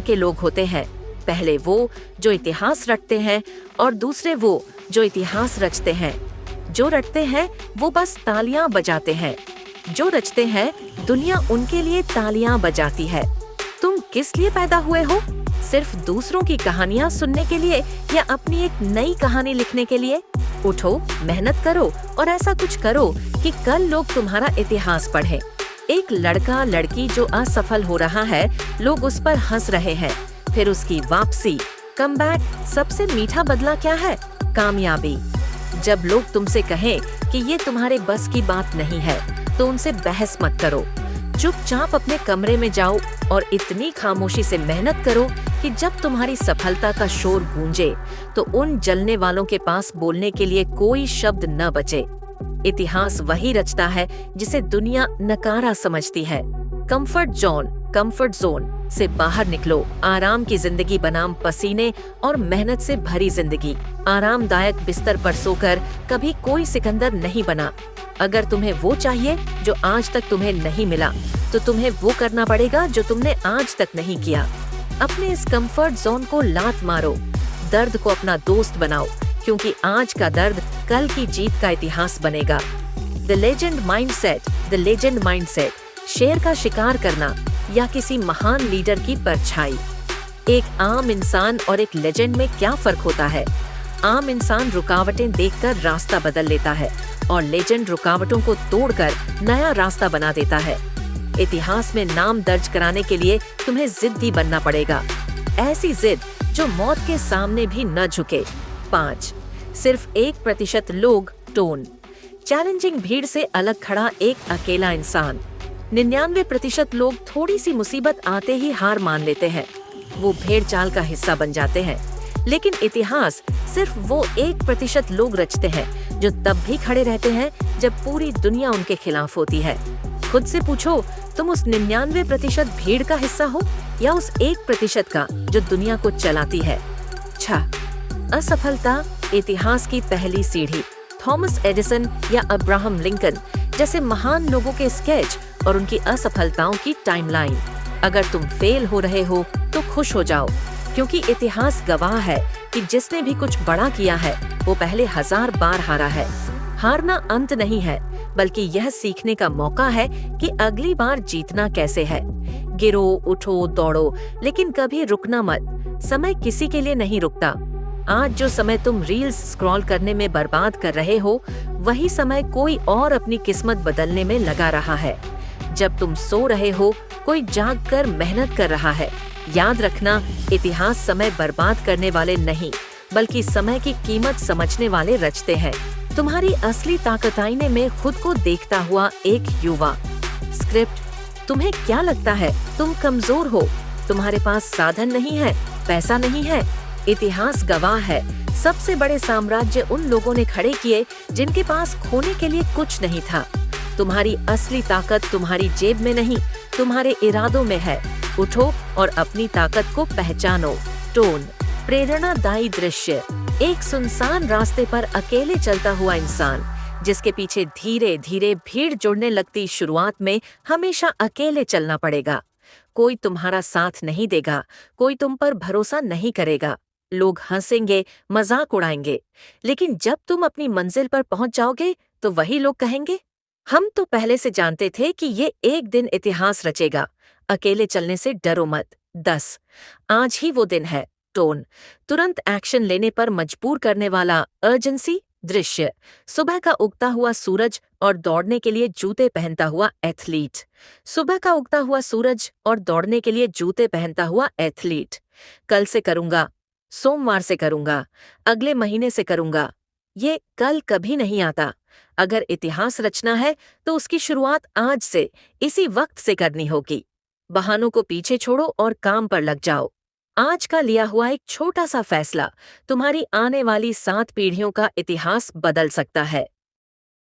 के लोग होते हैं। पहले वो जो इतिहास रटते हैं और दूसरे वो जो इतिहास रचते हैं। जो रटते हैं वो बस तालियां बजाते हैं, जो रचते हैं दुनिया उनके लिए तालियां बजाती है। तुम किस लिए पैदा हुए हो? सिर्फ दूसरों की कहानियां सुनने के लिए या अपनी एक नई कहानी लिखने के लिए? उठो, मेहनत करो और ऐसा कुछ करो कि कल लोग तुम्हारा इतिहास पढ़ें। एक लड़का लड़की जो असफल हो रहा है, लोग उस पर हंस रहे हैं। फिर उसकी वापसी, कमबैक, सबसे मीठा बदला क्या है? कामयाबी। जब लोग तुमसे कहें कि ये तुम्हारे बस की बात नहीं है, तो उनसे बहस मत करो। चुपचाप अपने कमरे में जाओ और इतनी खामोशी से मेहनत करो कि जब तुम्हारी सफलता का शोर गूंजे, तो उन जलने वालों के पास बोलने के लिए कोई शब्द न बचे। इतिहास वही रचता है जिसे दुनिया नकारा समझती है। कंफर्ट जोन से बाहर निकलो। आराम की जिंदगी बनाम पसीने और मेहनत से भरी जिंदगी। आरामदायक बिस्तर पर सोकर कभी कोई सिकंदर नहीं बना। अगर तुम्हें वो चाहिए जो आज तक तुम्हें नहीं मिला, तो तुम्हें वो करना पड़ेगा जो तुमने आज तक नहीं किया। अपने इस कंफर्ट जोन को लात मारो। दर्द को अपना दोस्त बनाओ, क्योंकि आज का दर्द कल की जीत का इतिहास बनेगा। द लेजेंड माइंडसेट, शेर का शिकार करना या किसी महान लीडर की परछाई। एक आम इंसान और एक लेजेंड में क्या फर्क होता है? आम इंसान रुकावटें देखकर रास्ता बदल लेता है और लेजेंड रुकावटों को तोड़कर नया रास्ता बना देता है। इतिहास में नाम दर्ज कराने के लिए तुम्हें जिद्दी बनना पड़ेगा, ऐसी जिद जो मौत के सामने भी न झुके। 5. सिर्फ 1% लोग। टोन। चैलेंजिंग भीड़ से अलग खड़ा एक अकेला इंसान। 99% लोग थोड़ी सी मुसीबत आते ही हार मान लेते हैं, वो भेड़ चाल का हिस्सा बन जाते हैं। लेकिन इतिहास सिर्फ वो 1% लोग रचते हैं जो तब भी खड़े रहते हैं जब पूरी दुनिया उनके खिलाफ होती है। खुद से पूछो, तुम उस 99% भीड़ का हिस्सा हो या उस 1% का जो दुनिया को चलाती है? 6. असफलता इतिहास की पहली सीढ़ी। थॉमस एडिसन या अब्राहम लिंकन जैसे महान लोगों के स्केच और उनकी असफलताओं की टाइमलाइन। अगर तुम फेल हो रहे हो तो खुश हो जाओ, क्योंकि इतिहास गवाह है कि जिसने भी कुछ बड़ा किया है वो पहले 1000 बार हारा है। हारना अंत नहीं है, बल्कि यह सीखने का मौका है कि अगली बार जीतना कैसे है। गिरो, उठो, दौड़ो, लेकिन कभी रुकना मत। समय किसी के लिए नहीं रुकता। आज जो समय तुम रील्स स्क्रॉल करने में बर्बाद कर रहे हो, वही समय कोई और अपनी किस्मत बदलने में लगा रहा है। जब तुम सो रहे हो, कोई जाग कर मेहनत कर रहा है। याद रखना, इतिहास समय बर्बाद करने वाले नहीं, बल्कि समय की कीमत समझने वाले रचते हैं। तुम्हारी असली ताकत आईने में खुद को देखता हुआ एक युवा। स्क्रिप्ट। तुम्हें क्या लगता है तुम कमजोर हो? तुम्हारे पास साधन नहीं है, पैसा नहीं है। इतिहास गवाह है, सबसे बड़े साम्राज्य उन लोगों ने खड़े किए जिनके पास खोने के लिए कुछ नहीं था। तुम्हारी असली ताकत तुम्हारी जेब में नहीं, तुम्हारे इरादों में है। उठो और अपनी ताकत को पहचानो। टोन। प्रेरणादायी दृश्य। एक सुनसान रास्ते पर अकेले चलता हुआ इंसान, जिसके पीछे धीरे धीरे भीड़ जुड़ने लगती। शुरुआत में हमेशा अकेले चलना पड़ेगा। कोई तुम्हारा साथ नहीं देगा, कोई तुम पर भरोसा नहीं करेगा। लोग हंसेंगे, मजाक उड़ाएंगे, लेकिन जब तुम अपनी मंजिल पर पहुंच जाओगे तो वही लोग कहेंगे, हम तो पहले से जानते थे कि ये एक दिन इतिहास रचेगा। अकेले चलने से डरो मत। 10. आज ही वो दिन है। टोन। तुरंत एक्शन लेने पर मजबूर करने वाला। अर्जेंसी। दृश्य। सुबह का उगता हुआ सूरज और दौड़ने के लिए जूते पहनता हुआ एथलीट। सुबह का उगता हुआ सूरज और दौड़ने के लिए जूते पहनता हुआ एथलीट। कल से करूंगा, सोमवार से करूंगा, अगले महीने से करूंगा। ये कल कभी नहीं आता। अगर इतिहास रचना है तो उसकी शुरुआत आज से, इसी वक्त से करनी होगी। बहानों को पीछे छोड़ो और काम पर लग जाओ। आज का लिया हुआ एक छोटा सा फैसला तुम्हारी आने वाली 7 पीढ़ियों का इतिहास बदल सकता है।